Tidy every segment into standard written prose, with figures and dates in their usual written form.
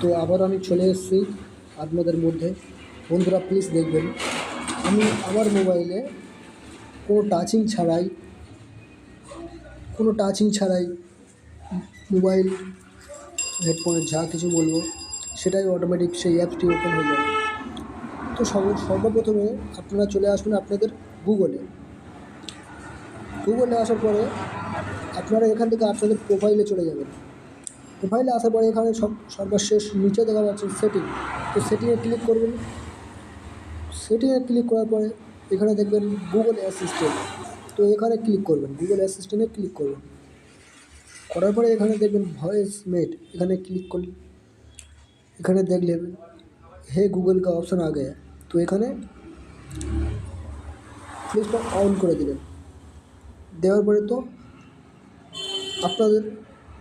তো আবার আমি চলে এসেছি আপনাদের মধ্যে। বন্ধুরা প্লিজ দেখবেন, আমি আমার মোবাইলে কোনো টাচিং ছাড়াই মোবাইল, হেডফোনে যা কিছু বলবো সেটাই অটোমেটিক সেই অ্যাপসটি ওপেন হয়ে যাবে। তো সর্বপ্রথমে আপনারা চলে আসুন আপনাদের গুগলে আসার পরে আপনারা এখান থেকে আপনাদের প্রোফাইলে চলে যাবেন। প্রোফাইলে আসার পরে এখানে সর্বশেষ নিচে দেখা যাচ্ছে সেটিং। তো সেটিংয়ে ক্লিক করবেন। সেটিংয়ে ক্লিক করার পরে এখানে দেখবেন গুগল অ্যাসিস্ট্যান্ট। তো এখানে ক্লিক করবেন, গুগল অ্যাসিস্ট্যান্টে ক্লিক করবেন। করার পরে এখানে দেখবেন ভয়েস মেট, এখানে ক্লিক করলে এখানে দেখলেন হে গুগল का ऑप्शन आ गया। তো এখানে ফ্লিপটা অন করে দিলেন। দেওয়ার পরে তো আপনাদের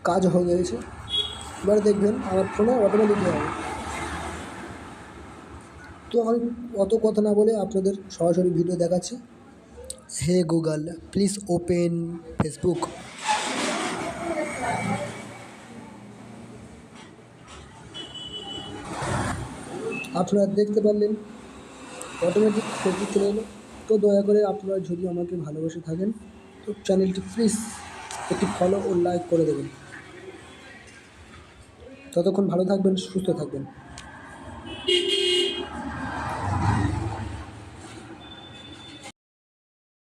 কাজ হয়ে গেছে। এবার দেখবেন আমার ফোনে অটোমেটিক হবে। তো আমি অত কথা না বলে আপনাদের সরাসরি ভিডিও দেখাচ্ছি। Hey Google please open Facebook. আপনারা দেখতে পারলেন অটোমেটিক ফেসবুক চলে এলো। তো দয়া করে আপনারা যদি আমাকে ভালোবেসে থাকেন তো চ্যানেলটি প্লিজ একটি ফলো ও লাইক করে দেবেন। ততক্ষণ ভালো থাকবেন, সুস্থ থাকবেন।